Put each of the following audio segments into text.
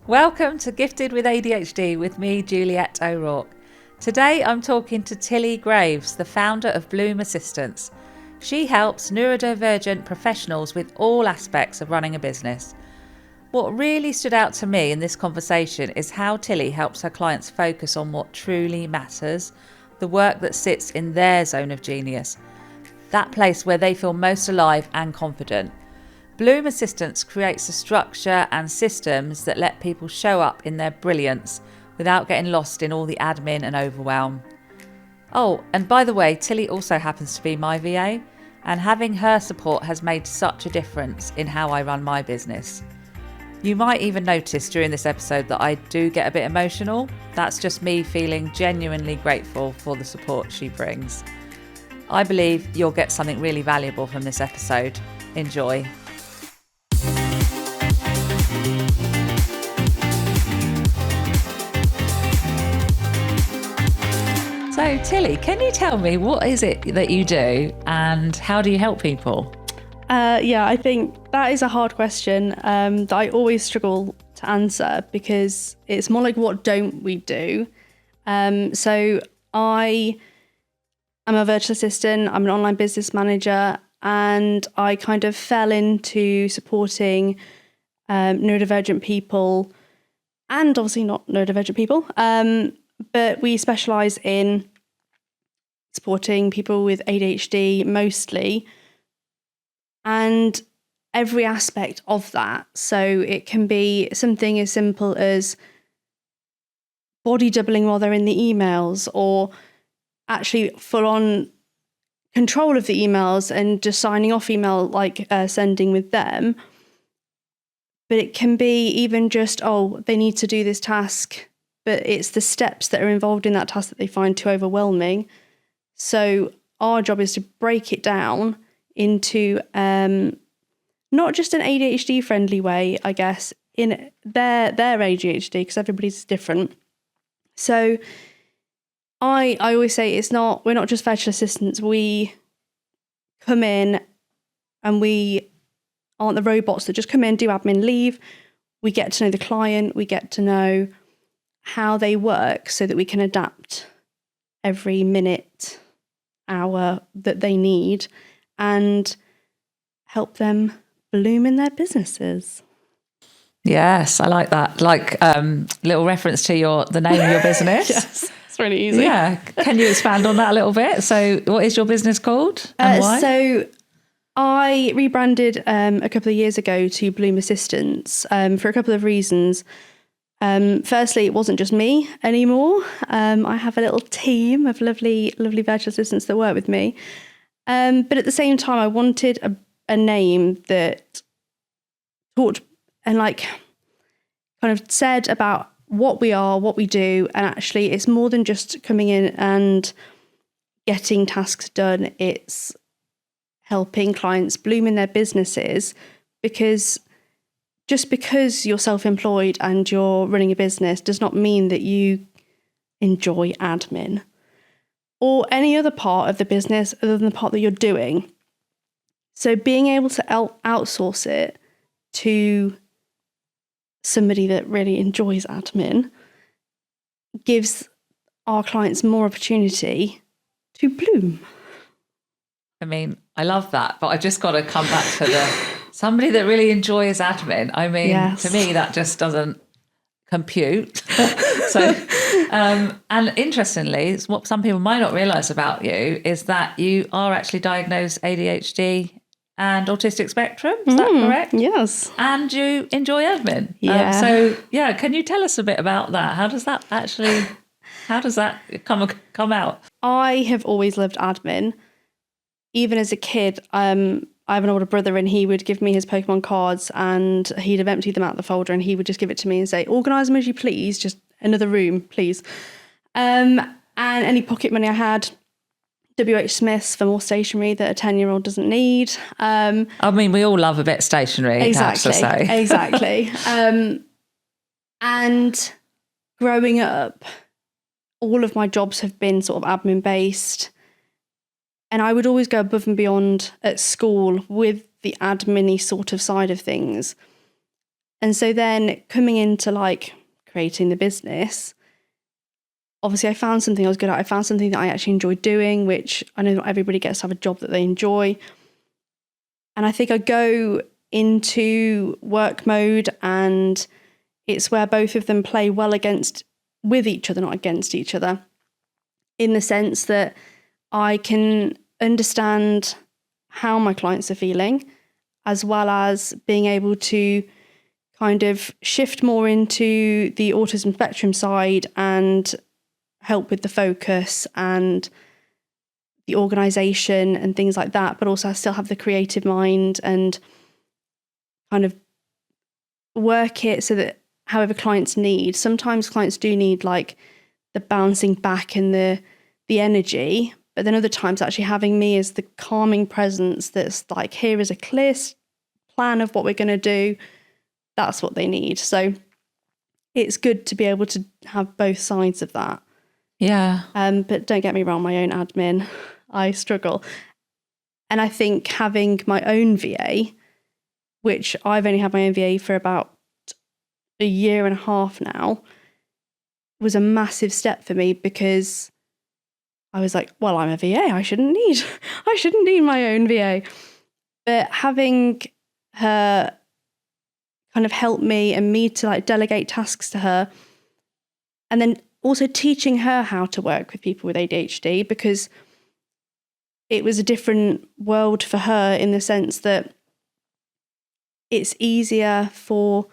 Welcome to Gifted with ADHD with me, Juliet O'Rourke. Today I'm talking to Tillie Graves, the founder of Bloom Assistance. She helps neurodivergent professionals with all aspects of running a business. What really stood out to me in this conversation is how Tillie helps her clients focus on what truly matters, the work that sits in their zone of genius, that place where they feel most alive and confident. Bloom Assistance creates a structure and systems that let people show up in their brilliance without getting lost in all the admin and overwhelm. Oh, and by the way, Tillie also happens to be my VA, and having her support has made such a difference in how I run my business. You might even notice during this episode that I do get a bit emotional. That's just me feeling genuinely grateful for the support she brings. I believe you'll get something really valuable from this episode. Enjoy. So Tillie, can you tell me what is it that you do and how do you help people? I think that is a hard question that I always struggle to answer because it's more like what don't we do? So I am a virtual assistant, I'm an online business manager, and I kind of fell into supporting neurodivergent people and obviously not neurodivergent people. But we specialise in supporting people with ADHD mostly, and every aspect of that. So it can be something as simple as body doubling while they're in the emails, or actually full on control of the emails and just signing off email like sending with them. But it can be even just, they need to do this task, but it's the steps that are involved in that task that they find too overwhelming. So our job is to break it down into not just an ADHD friendly way, I guess, in their ADHD, because everybody's different. So I always say we're not just virtual assistants. We come in and we aren't the robots that just come in, do admin, leave. We get to know the client, we get to know how they work so that we can adapt every minute, hour that they need and help them bloom in their businesses. Yes, I like that. Like little reference to the name of your business. Yes, it's really easy. Yeah. Can you expand on that a little bit? So what is your business called and why? So I rebranded a couple of years ago to Bloom Assistance for a couple of reasons. Firstly, it wasn't just me anymore. I have a little team of lovely virtual assistants that work with me. But at the same time, I wanted a name that talked and kind of said about what we are, what we do. And actually, it's more than just coming in and getting tasks done. It's helping clients bloom in their businesses, because just because you're self-employed and you're running a business does not mean that you enjoy admin or any other part of the business other than the part that you're doing. So being able to outsource it to somebody that really enjoys admin gives our clients more opportunity to bloom. I mean, I love that, but I just got to come back to somebody that really enjoys admin. I mean, Yes. To me, that just doesn't compute. So, and interestingly, it's what some people might not realise about you is that you are actually diagnosed ADHD and autistic spectrum. Is that correct? Yes. And you enjoy admin. Yeah. Can you tell us a bit about that? How does that come out? I have always loved admin. Even as a kid, I have an older brother and he would give me his Pokemon cards and he'd have emptied them out the folder and he would just give it to me and say, organise them as you please, just another room, please. And any pocket money I had, WH Smith's for more stationery that a 10-year-old doesn't need. I mean, we all love a bit of stationery, exactly, I have to say. Exactly. And growing up, all of my jobs have been sort of admin based. And I would always go above and beyond at school with the admin-y sort of side of things. And so then coming into like creating the business, obviously I found something I was good at. I found something that I actually enjoyed doing, which I know not everybody gets to have a job that they enjoy. And I think I go into work mode, and it's where both of them play well with each other, not against each other, in the sense that I can understand how my clients are feeling, as well as being able to kind of shift more into the autism spectrum side and help with the focus and the organisation and things like that. But also I still have the creative mind and kind of work it so that however clients need. Sometimes clients do need like the bouncing back and the energy, but then other times actually having me as the calming presence that's like, here is a clear plan of what we're going to do. That's what they need. So it's good to be able to have both sides of that. Yeah. But don't get me wrong, my own admin, I struggle. And I think having my own VA, which I've only had my own VA for about a year and a half now, was a massive step for me, because I was like, well, I'm a VA. I shouldn't need my own VA. But having her kind of help me and me to like delegate tasks to her, and then also teaching her how to work with people with ADHD, because it was a different world for her in the sense that it's easier for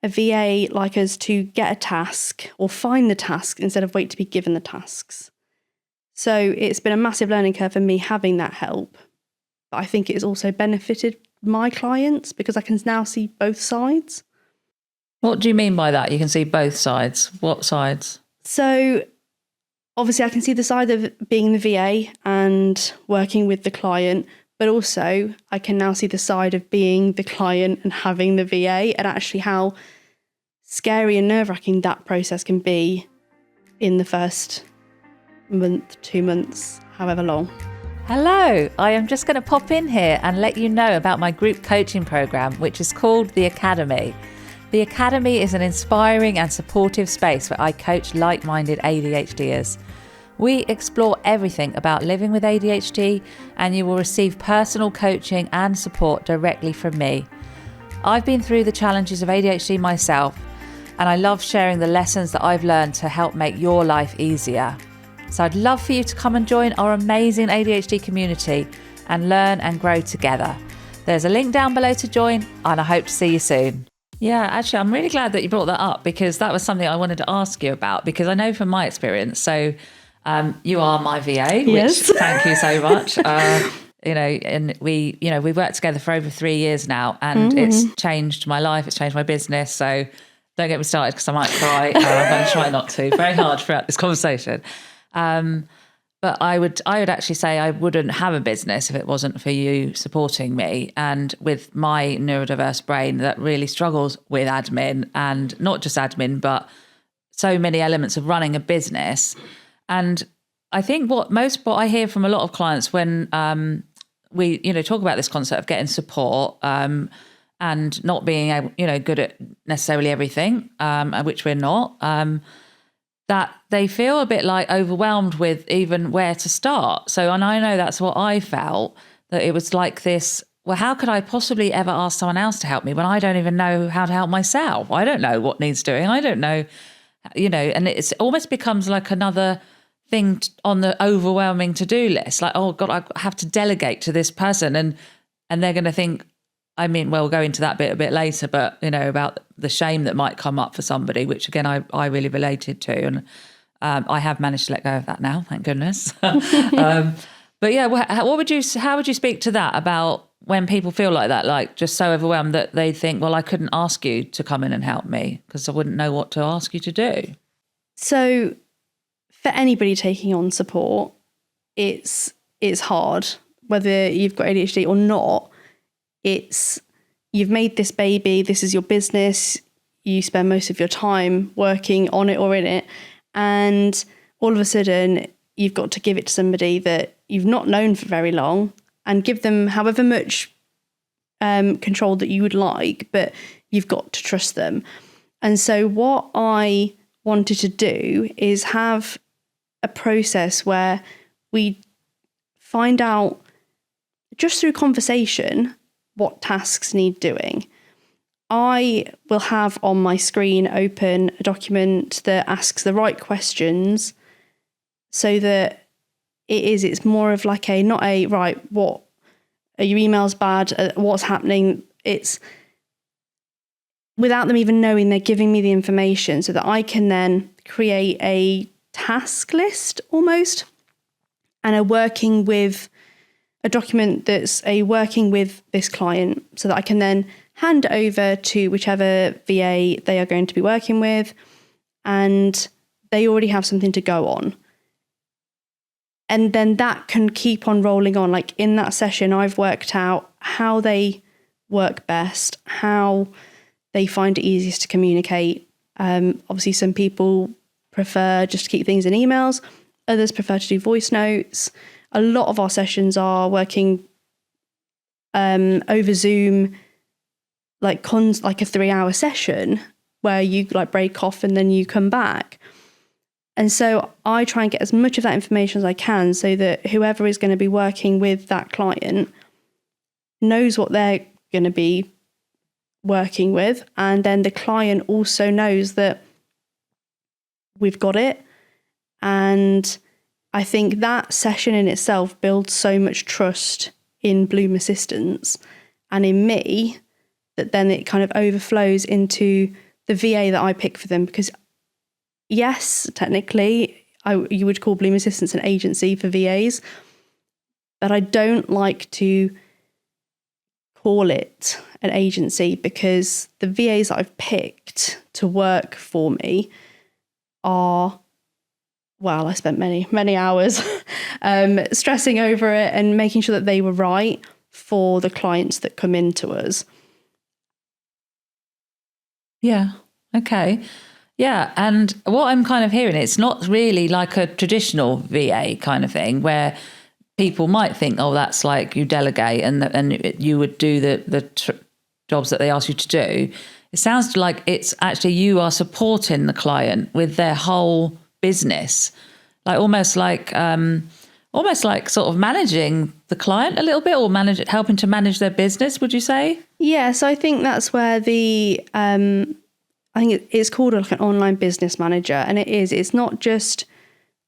a VA like us to get a task or find the task instead of wait to be given the tasks. So it's been a massive learning curve for me having that help. But I think it's also benefited my clients because I can now see both sides. What do you mean by that? You can see both sides. What sides? So obviously I can see the side of being the VA and working with the client, but also I can now see the side of being the client and having the VA, and actually how scary and nerve-wracking that process can be in the first month, 2 months, however long. Hello, I am just going to pop in here and let you know about my group coaching program, which is called The Academy. The Academy is an inspiring and supportive space where I coach like-minded ADHDers. We explore everything about living with ADHD, and you will receive personal coaching and support directly from me. I've been through the challenges of ADHD myself, and I love sharing the lessons that I've learned to help make your life easier. So I'd love for you to come and join our amazing ADHD community and learn and grow together. There's a link down below to join, and I hope to see you soon. Yeah, actually, I'm really glad that you brought that up, because that was something I wanted to ask you about, because I know from my experience, so you are my VA, yes. Which thank you so much. And we worked together for over 3 years now, and it's changed my life. It's changed my business. So don't get me started, because I might cry. I'm going to try not to. Very hard throughout this conversation. But I would actually say I wouldn't have a business if it wasn't for you supporting me. And with my neurodiverse brain that really struggles with admin, and not just admin, but so many elements of running a business. And I think what I hear from a lot of clients when we talk about this concept of getting support and not being able, good at necessarily everything, which we're not, that they feel a bit like overwhelmed with even where to start. So, and I know that's what I felt, that it was like this, well, how could I possibly ever ask someone else to help me when I don't even know how to help myself? I don't know what needs doing. I don't know, and it almost becomes like another thing on the overwhelming to-do list. Like, oh God, I have to delegate to this person, and they're going to think, we'll go into that bit a bit later, but about the shame that might come up for somebody, which again, I really related to. And I have managed to let go of that now, thank goodness. But yeah, how would you speak to that about when people feel like that, like just so overwhelmed that they think, well, I couldn't ask you to come in and help me because I wouldn't know what to ask you to do? So for anybody taking on support, it's hard, whether you've got ADHD or not. You've made this baby, this is your business, you spend most of your time working on it or in it, and all of a sudden you've got to give it to somebody that you've not known for very long and give them however much control that you would like, but you've got to trust them. And so what I wanted to do is have a process where we find out just through conversation what tasks need doing. I will have on my screen open a document that asks the right questions so that it's more of like not a, right, what are your emails bad? What's happening? It's without them even knowing, they're giving me the information so that I can then create a task list almost, and a document that's working with this client so that I can then hand over to whichever VA they are going to be working with, and they already have something to go on. And then that can keep on rolling on. Like in that session, I've worked out how they work best, how they find it easiest to communicate. Obviously, some people prefer just to keep things in emails. Others prefer to do voice notes. A lot of our sessions are working over Zoom, like a 3-hour session where you like break off and then you come back. And so I try and get as much of that information as I can so that whoever is going to be working with that client knows what they're going to be working with. And then the client also knows that we've got it. And I think that session in itself builds so much trust in Bloom Assistants and in me that then it kind of overflows into the VA that I pick for them. Because yes, technically, you would call Bloom Assistants an agency for VAs, but I don't like to call it an agency because the VAs that I've picked to work for me are, well, I spent many hours stressing over it and making sure that they were right for the clients that come into us. Yeah. Okay. Yeah. And what I'm kind of hearing, it's not really like a traditional VA kind of thing where people might think, oh, that's like you delegate and you would do the jobs that they ask you to do. It sounds like it's actually you are supporting the client with their whole business, like almost like sort of managing the client a little bit, or helping to manage their business. Would you say? Yeah. So I think that's where I think it's called like an online business manager, and it's not just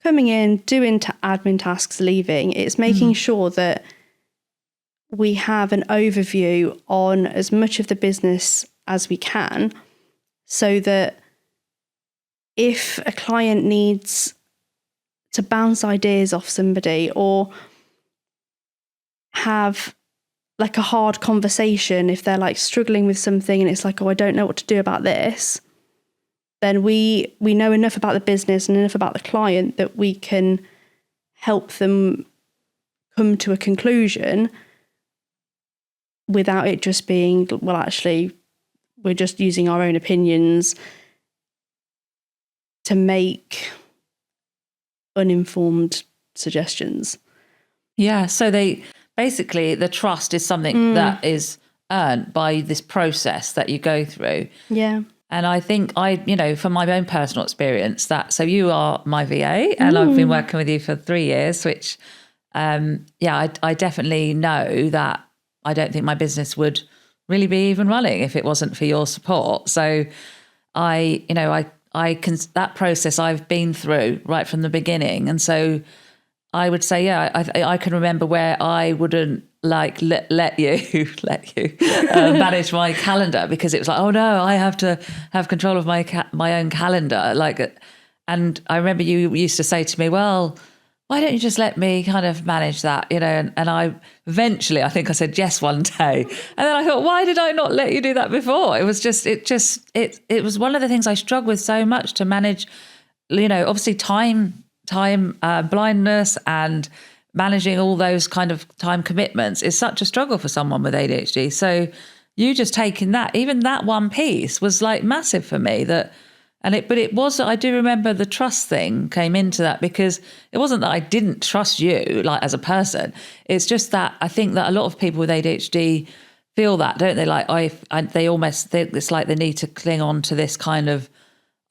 coming in, doing admin tasks, leaving. It's making sure that we have an overview on as much of the business as we can, so that if a client needs to bounce ideas off somebody or have like a hard conversation, if they're like struggling with something and it's like, oh, I don't know what to do about this, then we know enough about the business and enough about the client that we can help them come to a conclusion without it just being, well, actually, we're just using our own opinions to make uninformed suggestions. Yeah. So basically the trust is something that is earned by this process that you go through. Yeah. And I think from my own personal experience so you are my VA and I've been working with you for 3 years, which, I definitely know that I don't think my business would really be even running if it wasn't for your support. So I can, that process I've been through right from the beginning. And so I would say, I can remember where I wouldn't like let you manage my calendar, because it was like, oh no, I have to have control of my own calendar. And I remember you used to say to me, well, why don't you just let me kind of manage that, and I eventually, I think I said yes one day. And then I thought, why did I not let you do that before? It was it was one of the things I struggled with so much to manage, obviously time blindness and managing all those kind of time commitments is such a struggle for someone with ADHD. So you just taking that, even that one piece was like massive for me. But it was, I do remember the trust thing came into that, because it wasn't that I didn't trust you like as a person. It's just that I think that a lot of people with ADHD, feel that, don't they? Like it's like they need to cling on to this kind of,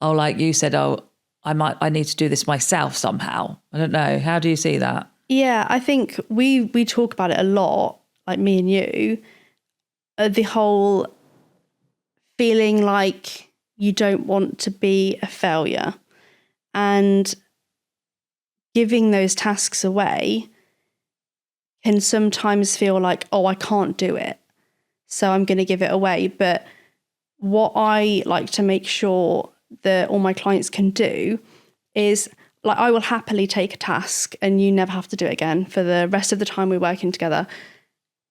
oh, like you said, oh, I need to do this myself somehow. I don't know. How do you see that? Yeah, I think we talk about it a lot, like me and you, the whole feeling like you don't want to be a failure, and giving those tasks away can sometimes feel like, oh, I can't do it, so I'm going to give it away. But what I like to make sure that all my clients can do is, like, I will happily take a task and you never have to do it again for the rest of the time we're working together.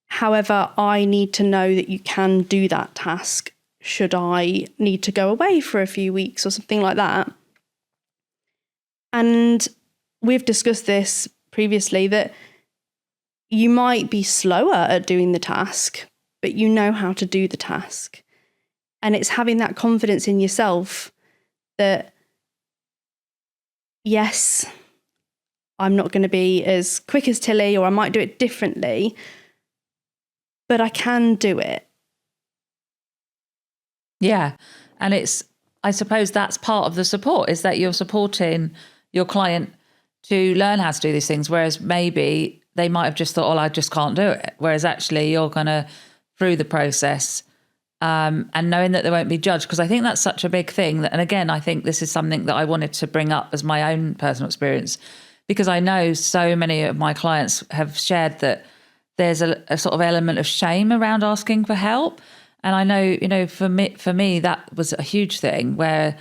However, I need to know that you can do that task should I need to go away for a few weeks or something like that. And we've discussed this previously, that you might be slower at doing the task, but you know how to do the task. And it's having that confidence in yourself that, yes, I'm not going to be as quick as Tillie, or I might do it differently, but I can do it. Yeah. And I suppose that's part of the support, is that you're supporting your client to learn how to do these things, whereas maybe they might have just thought, oh, I just can't do it. Whereas actually you're going to, through the process, and knowing that they won't be judged, because I think that's such a big thing. And again, I think this is something that I wanted to bring up as my own personal experience, because I know so many of my clients have shared that there's a sort of element of shame around asking for help. And I know, for me, that was a huge thing, where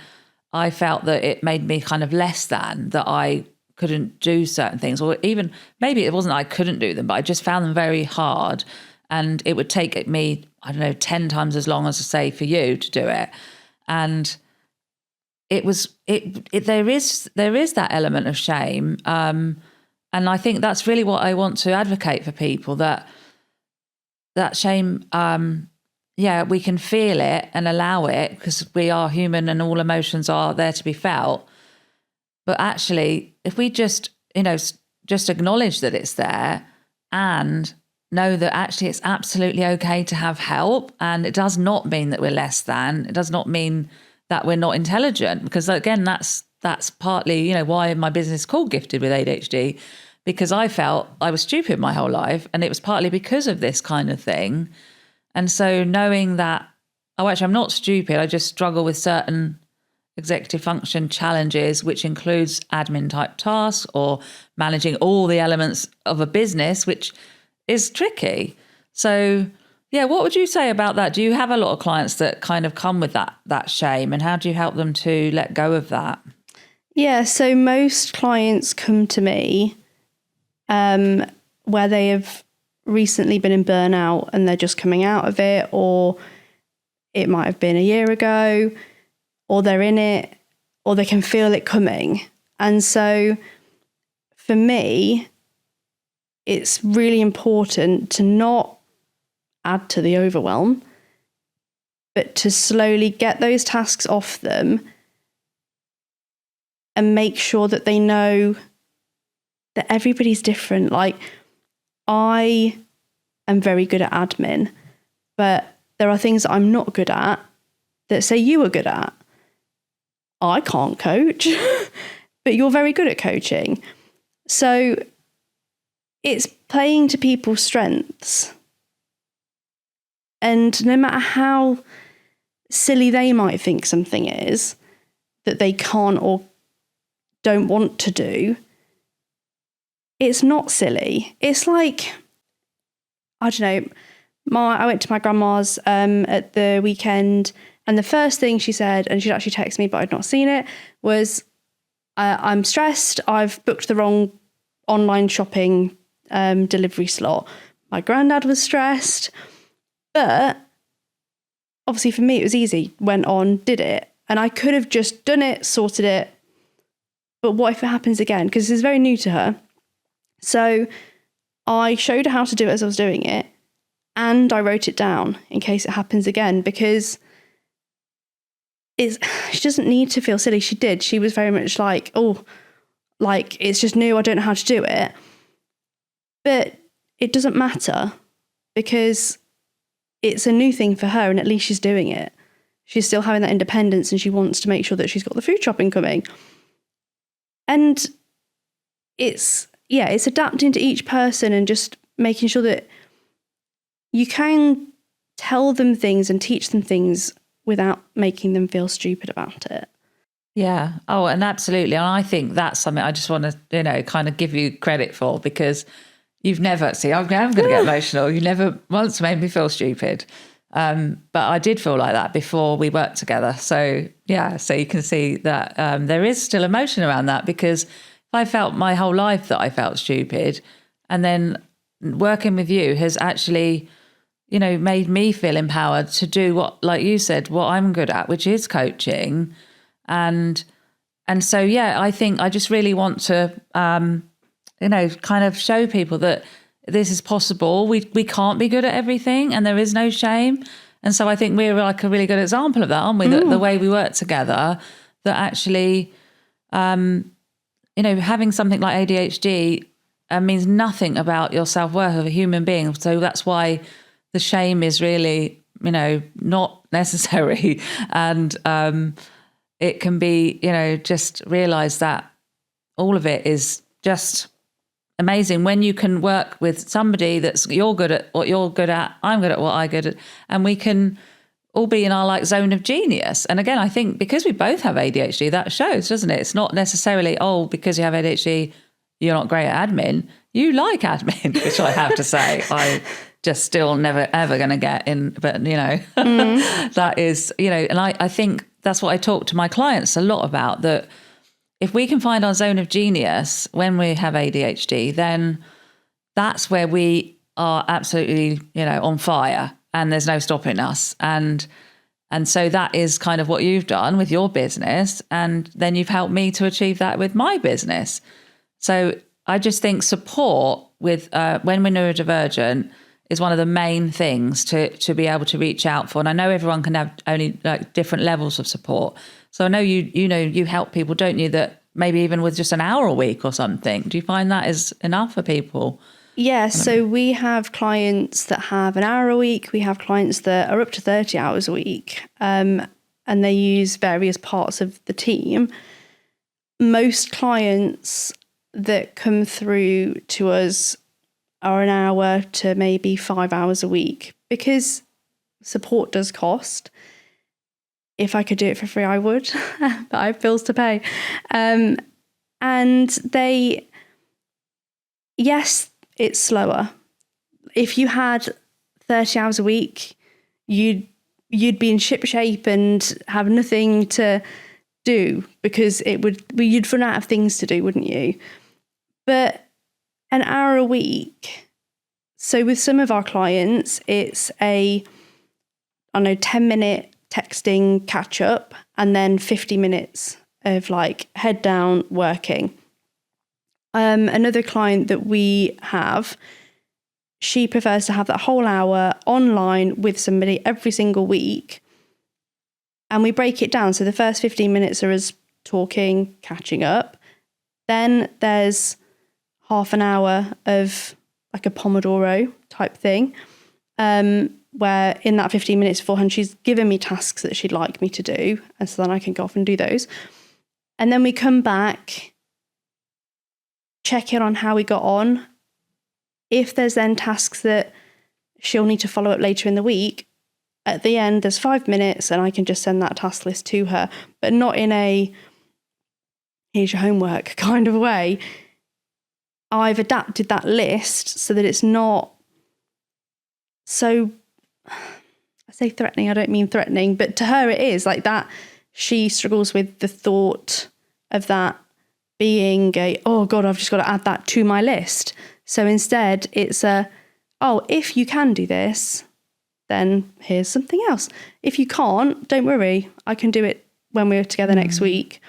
I felt that it made me kind of less than, that I couldn't do certain things, or even maybe it wasn't I couldn't do them, but I just found them very hard. And it would take me, 10 times as long as, say, for you to do it. And there is that element of shame. And I think that's really what I want to advocate for people, that shame, we can feel it and allow it, because we are human and all emotions are there to be felt. But actually, if we just acknowledge that it's there and know that actually it's absolutely okay to have help, and it does not mean that we're less than, it does not mean that we're not intelligent, because again, that's partly, why my business is called Gifted with ADHD, because I felt I was stupid my whole life, and it was partly because of this kind of thing. And so knowing that, oh, actually, I'm not stupid, I just struggle with certain executive function challenges, which includes admin type tasks or managing all the elements of a business, which is tricky. So, yeah, what would you say about that? Do you have a lot of clients that kind of come with that shame, and how do you help them to let go of that? Yeah, so most clients come to me where they have recently been in burnout and they're just coming out of it, or it might have been a year ago, or they're in it, or they can feel it coming. And so for me, it's really important to not add to the overwhelm, but to slowly get those tasks off them and make sure that they know that everybody's different. Like, I am very good at admin, but there are things that I'm not good at that, say, you are good at. I can't coach, but you're very good at coaching. So it's playing to people's strengths. And no matter how silly they might think something is that they can't or don't want to do, it's not silly. It's like, I don't know, I went to my grandma's at the weekend, and the first thing she said, and she'd actually texted me, but I'd not seen it, was, I'm stressed. I've booked the wrong online shopping delivery slot. My granddad was stressed. But obviously for me, it was easy. Went on, did it. And I could have just done it, sorted it. But what if it happens again? Because this is very new to her. So I showed her how to do it as I was doing it. And I wrote it down in case it happens again, because she doesn't need to feel silly. She did. She was very much like, oh, like, it's just new. I don't know how to do it. But it doesn't matter, because it's a new thing for her, and at least she's doing it. She's still having that independence, and she wants to make sure that she's got the food shopping coming. And it's adapting to each person and just making sure that you can tell them things and teach them things without making them feel stupid about it. Yeah. Oh, and absolutely. And I think that's something I just want to, kind of give you credit for, because you've never, I'm going to get emotional. You never once made me feel stupid. But I did feel like that before we worked together. So yeah, so you can see that there is still emotion around that, because I felt my whole life that I felt stupid, and then working with you has actually, made me feel empowered to do what, like you said, what I'm good at, which is coaching. And so, yeah, I think I just really want to, kind of show people that this is possible. We can't be good at everything, and there is no shame. And so I think we're like a really good example of that, aren't we? The way we work together, that actually, having something like ADHD means nothing about your self-worth of a human being. So that's why the shame is really, not necessary. And it can be, just realize that all of it is just amazing when you can work with somebody you're good at what you're good at, I'm good at what I'm good at, and we can all be in our zone of genius. And again, I think because we both have ADHD, that shows, doesn't it? It's not necessarily, because you have ADHD, you're not great at admin. You like admin, which I have to say, I just still never, ever going to get in. But, that is, and I think that's what I talk to my clients a lot about, that if we can find our zone of genius when we have ADHD, then that's where we are absolutely, on fire, and there's no stopping us. And so that is kind of what you've done with your business. And then you've helped me to achieve that with my business. So I just think support with when we're neurodivergent is one of the main things to be able to reach out for. And I know everyone can have only different levels of support. So I know you help people, don't you, that maybe even with just an hour a week or something. Do you find that is enough for people? Yeah, so we have clients that have an hour a week. We have clients that are up to 30 hours a week, and they use various parts of the team. Most clients that come through to us are an hour to maybe 5 hours a week, because support does cost. If I could do it for free, I would, but I have bills to pay. And yes, it's slower. If you had 30 hours a week, you'd be in ship shape and have nothing to do, because you'd run out of things to do, wouldn't you? But an hour a week. So with some of our clients, it's 10-minute texting catch up, and then 50 minutes of head down working. Another client that we have, she prefers to have that whole hour online with somebody every single week. And we break it down. So the first 15 minutes are us talking, catching up. Then there's half an hour of a Pomodoro type thing, where in that 15 minutes beforehand, she's given me tasks that she'd like me to do. And so then I can go off and do those. And then we come back, check in on how we got on. If there's then tasks that she'll need to follow up later in the week, at the end, there's 5 minutes and I can just send that task list to her, but not in a here's your homework kind of way. I've adapted that list so that it's not so, I say threatening, I don't mean threatening, but to her it is that. She struggles with the thought of that being oh God, I've just got to add that to my list. So instead it's if you can do this, then here's something else. If you can't, don't worry, I can do it when we're together next week,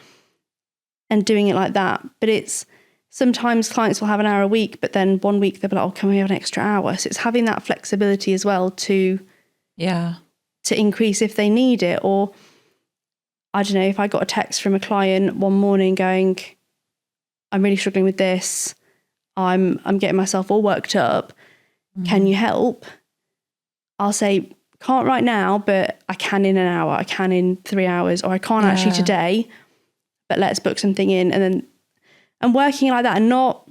and doing it like that. But it's sometimes clients will have an hour a week, but then one week they'll be like, can we have an extra hour? So it's having that flexibility as well to increase if they need it. Or I don't know, if I got a text from a client one morning going, I'm really struggling with this, I'm getting myself all worked up, can you help? I'll say, can't right now, but I can in an hour, I can in 3 hours, or I can't actually today, but let's book something in. And working like that, and not,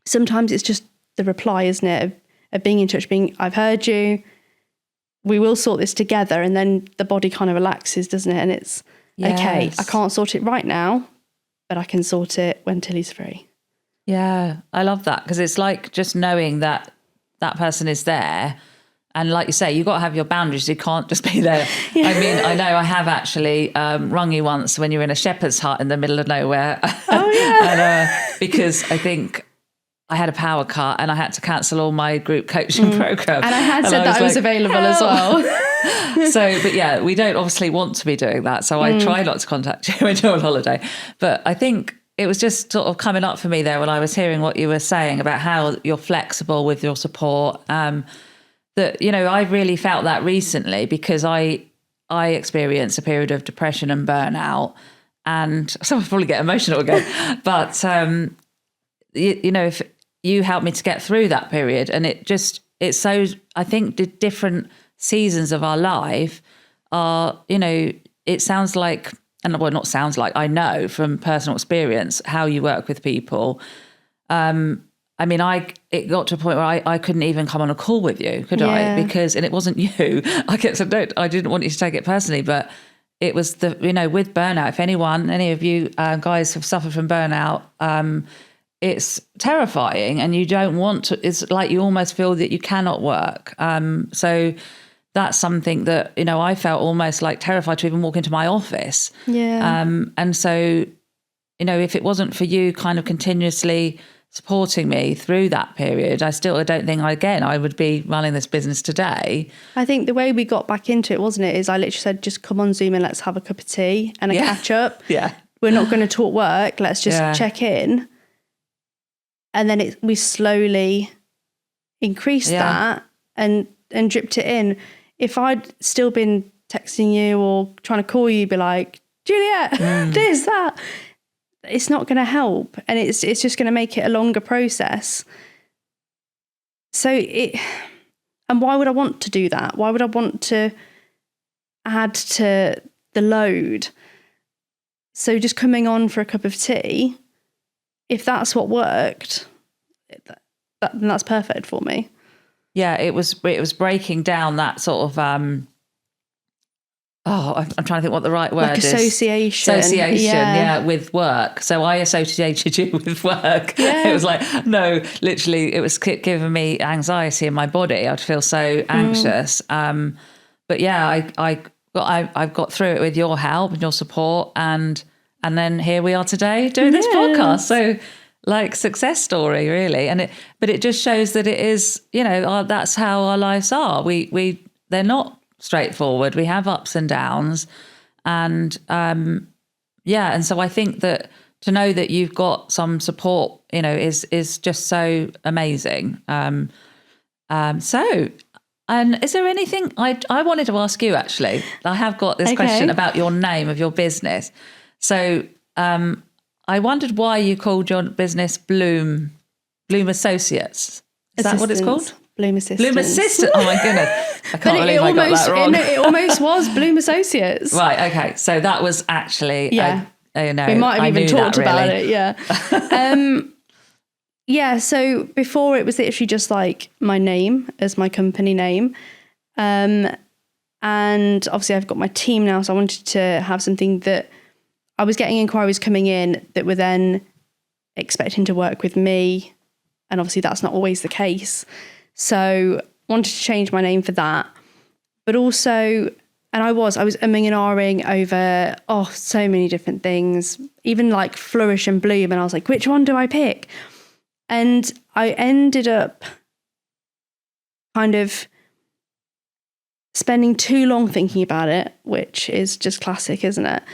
sometimes it's just the reply, isn't it, of being in touch, I've heard you, we will sort this together. And then the body kind of relaxes, doesn't it? And it's, okay, I can't sort it right now, but I can sort it when Tillie's free. Yeah, I love that, because it's like just knowing that that person is there. And like you say, you've got to have your boundaries. You can't just be there. I mean, I know I have actually rung you once when you're in a shepherd's hut in the middle of nowhere. Oh, yeah. And, because I think I had a power cut and I had to cancel all my group coaching program. And I had said that I was available as well. So, but yeah, we don't obviously want to be doing that. So I try not to contact you when you're on holiday. But I think it was just sort of coming up for me there when I was hearing what you were saying about how you're flexible with your support. That, you know, I really felt that recently, because I experienced a period of depression and burnout, and so I'll probably get emotional again. But, you know, if you helped me to get through that period, and it's so, I think the different seasons of our life are, you know, it sounds like, and well, not sounds like, I know from personal experience how you work with people. I mean, it got to a point where I couldn't even come on a call with you, could I? Because, and it wasn't you. I didn't want you to take it personally, but it was you know, with burnout, if any of you guys have suffered from burnout, it's terrifying, and you don't want to, it's like you almost feel that you cannot work. So that's something that, you know, I felt almost like terrified to even walk into my office. Yeah. And so, you know, if it wasn't for you kind of continuously supporting me through that period, I don't think I would be running this business today. I think the way we got back into it, wasn't it, is I literally said, just come on Zoom and let's have a cup of tea and a catch up. Yeah. We're not going to talk work. Let's just check in. And then we slowly increased that and dripped it in. If I'd still been texting you or trying to call you, be like, Juliet, this, that, it's not going to help, and it's just going to make it a longer process. So and why would I want to do that? Why would I want to add to the load? So just coming on for a cup of tea, if that's what worked, then that's perfect for me. Yeah, it was breaking down that sort of I'm trying to think what the right word like is. Association, with work. So I associated you with work. Yeah. It was like, no, literally, it was giving me anxiety in my body. I'd feel so anxious. But yeah, I've got through it with your help and your support, and then here we are today doing this podcast. So, like, success story, really. But it just shows that it is, you know, that's how our lives are. They're not straightforward. We have ups and downs, and and so I think that to know that you've got some support, you know, is just so amazing. And is there anything I wanted to ask you, actually? I have got this question about your name of your business. So I wondered why you called your business Bloom Associates. Is that what it's called? Bloom Assistants. Bloom Assistant. Oh my goodness. I can't believe I got that wrong. It almost was Bloom Associates. Right, okay. So that was actually, we might have even talked about it, so before it was literally just like my name as my company name. And obviously I've got my team now, so I wanted to have something that I was getting inquiries coming in that were then expecting to work with me. And obviously that's not always the case. So wanted to change my name for that. But also, and I was umming and ahhing over, so many different things, even like Flourish and Bloom. And I was like, which one do I pick? And I ended up kind of spending too long thinking about it, which is just classic, isn't it?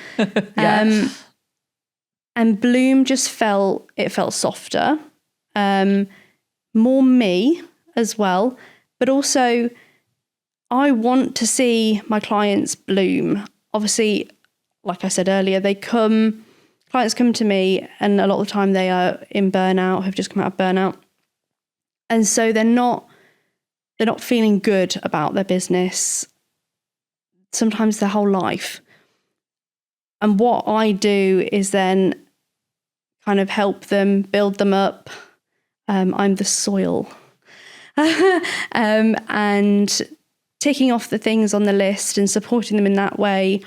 Yeah. And Bloom just felt softer, more me as well. But also, I want to see my clients bloom. Obviously, like I said earlier, clients come to me, and a lot of the time they are in burnout, have just come out of burnout. And so they're not they're not feeling good about their business, sometimes their whole life. And what I do is then kind of help them, build them up. I'm the soil. And ticking off the things on the list and supporting them in that way,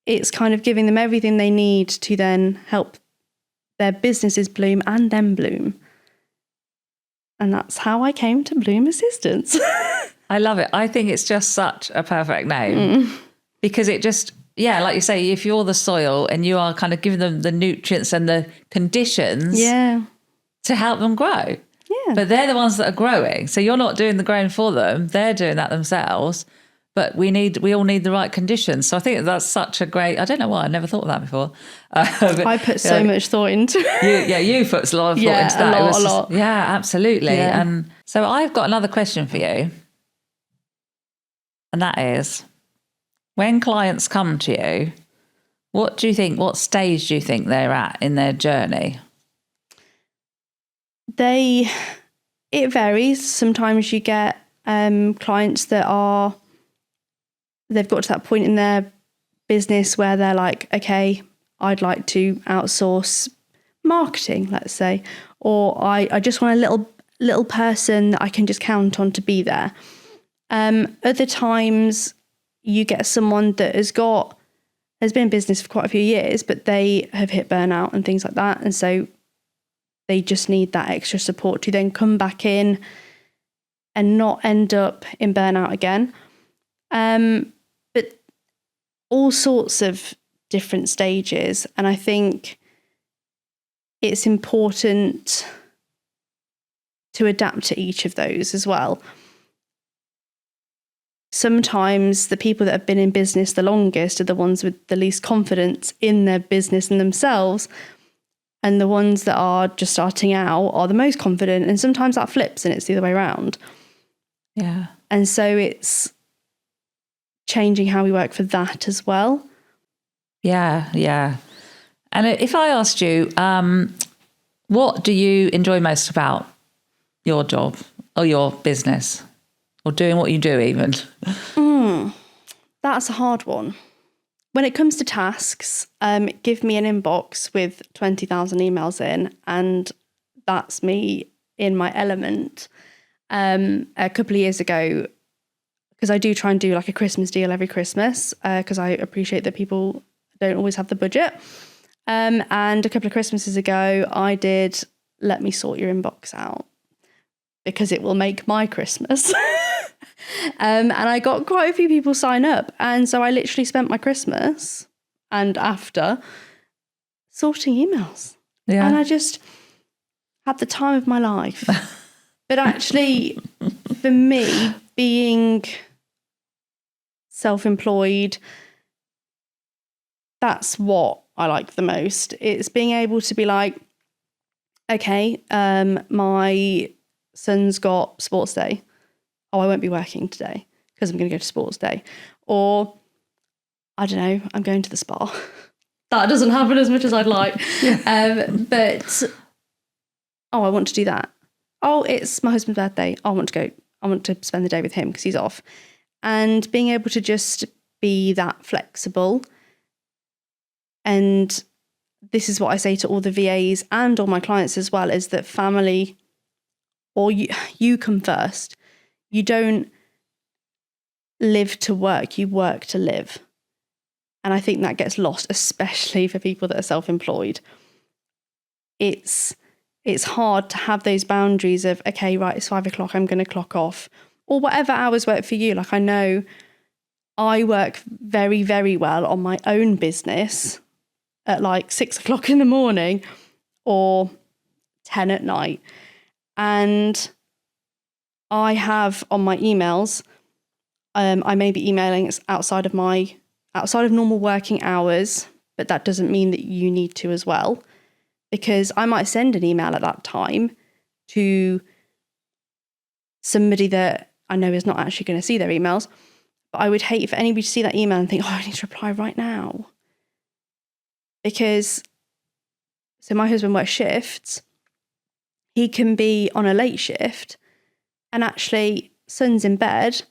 it's kind of giving them everything they need to then help their businesses bloom and then bloom. And that's how I came to Bloom Assistants. I love it. I think it's just such a perfect name because it just, like you say, if you're the soil and you are kind of giving them the nutrients and the conditions to help them grow. Yeah. But they're the ones that are growing. So you're not doing the growing for them. They're doing that themselves. But we all need the right conditions. So I think that's such a great, I don't know why, I never thought of that before. I put so much thought into it. You put a lot of thought into that. A lot. Yeah, absolutely. Yeah. And so I've got another question for you. And that is, when clients come to you, what stage do you think they're at in their journey? It varies. Sometimes you get clients that they've got to that point in their business where they're like, okay, I'd like to outsource marketing, let's say, or I just want a little person that I can just count on to be there. Other times you get someone that has been in business for quite a few years, but they have hit burnout and things like that. And so they just need that extra support to then come back in and not end up in burnout again. But all sorts of different stages. And I think it's important to adapt to each of those as well. Sometimes the people that have been in business the longest are the ones with the least confidence in their business and themselves. And the ones that are just starting out are the most confident. And sometimes that flips and it's the other way around. Yeah. And so it's changing how we work for that as well. Yeah. And if I asked you, what do you enjoy most about your job or your business or doing what you do even? That's a hard one. When it comes to tasks, give me an inbox with 20,000 emails in, and that's me in my element. A couple of years ago, because I do try and do like a Christmas deal every Christmas, because I appreciate that people don't always have the budget. And a couple of Christmases ago, I did let me sort your inbox out because it will make my Christmas. And I got quite a few people sign up. And so I literally spent my Christmas and after sorting emails. Yeah. And I just had the time of my life. But actually, for me, being self-employed, that's what I like the most. It's being able to be like, okay, my son's got sports day. Oh, I won't be working today because I'm going to go to sports day. Or, I don't know, I'm going to the spa. That doesn't happen as much as I'd like. But, I want to do that. Oh, it's my husband's birthday. I want to go. I want to spend the day with him because he's off. And being able to just be that flexible. And this is what I say to all the VAs and all my clients as well, is that family, or you come first. You don't live to work, you work to live. And I think that gets lost, especially for people that are self-employed. It's hard to have those boundaries of, okay, right, it's 5 o'clock, I'm going to clock off. Or whatever hours work for you. Like I know I work very, very well on my own business at like 6 o'clock in the morning or 10 at night. And I have on my emails, I may be emailing outside of normal working hours, but that doesn't mean that you need to as well, because I might send an email at that time to somebody that I know is not actually going to see their emails, but I would hate for anybody to see that email and think, oh, I need to reply right now. Because, so my husband works shifts, he can be on a late shift, and actually son's in bed,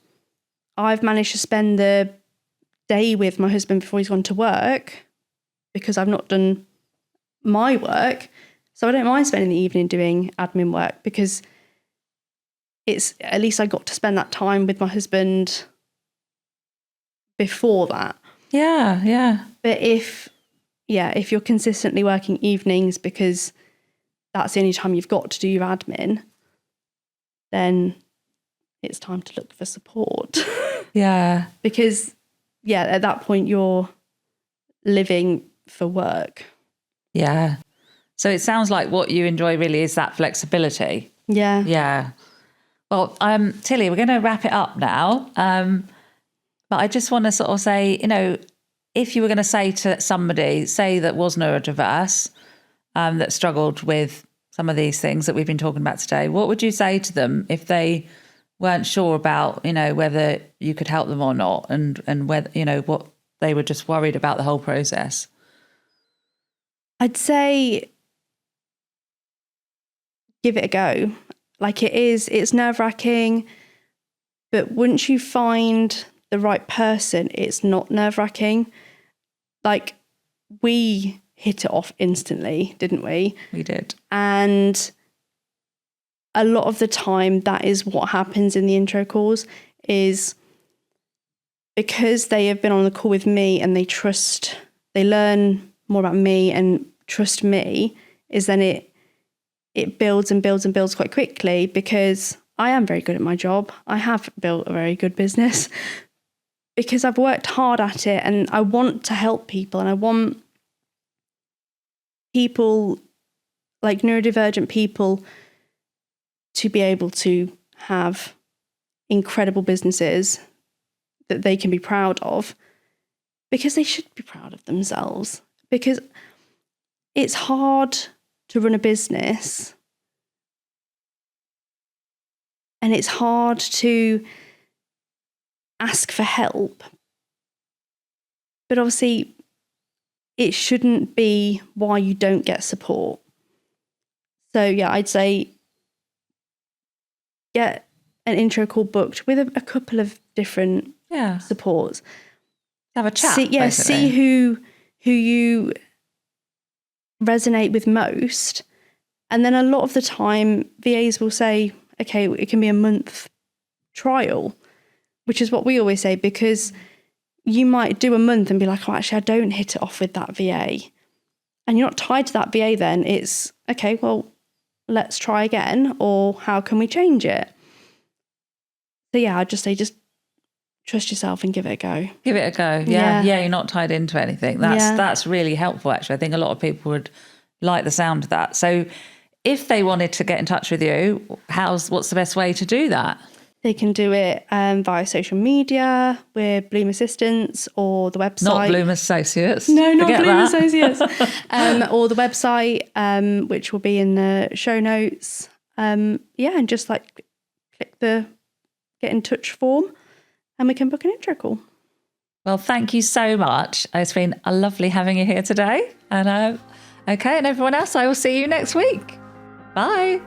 I've managed to spend the day with my husband before he's gone to work because I've not done my work. So I don't mind spending the evening doing admin work because it's at least I got to spend that time with my husband before that. Yeah. But if you're consistently working evenings because that's the only time you've got to do your admin, then it's time to look for support. Yeah. Because, at that point you're living for work. Yeah. So it sounds like what you enjoy really is that flexibility. Yeah. Yeah. Well, Tillie, we're going to wrap it up now. But I just want to sort of say, if you were going to say to somebody, say that was neurodiverse, that struggled with some of these things that we've been talking about today, what would you say to them if they weren't sure about, whether you could help them or not, and whether, what they were just worried about the whole process? I'd say give it a go. Like it's nerve-wracking, but once you find the right person, it's not nerve-wracking. Like, we hit it off instantly, didn't we? We did. And a lot of the time that is what happens in the intro calls, is because they have been on the call with me and they learn more about me and trust me, is then it builds and builds and builds quite quickly, because I am very good at my job. I have built a very good business because I've worked hard at it, and I want to help people, and I want people, like neurodivergent people, to be able to have incredible businesses that they can be proud of, because they should be proud of themselves. Because it's hard to run a business, and it's hard to ask for help. But obviously, it shouldn't be why you don't get support. So I'd say get an intro call booked with a couple of different supports. Have a chat. See who you resonate with most. And then a lot of the time, VAs will say, okay, it can be a month trial, which is what we always say, because you might do a month and be like, oh, actually, I don't hit it off with that VA. And you're not tied to that VA then. It's, okay, well, let's try again, or how can we change it? So I'd just say, just trust yourself and give it a go. Give it a go. Yeah, you're not tied into anything. That's really helpful, actually. I think a lot of people would like the sound of that. So if they wanted to get in touch with you, what's the best way to do that? They can do it via social media. We're Bloom Assistants, or the website. Not Bloom Associates. No, not Bloom Associates. Or the website, which will be in the show notes. And just click the get in touch form, and we can book an intro call. Well, thank you so much. It's been lovely having you here today. And and everyone else, I will see you next week. Bye.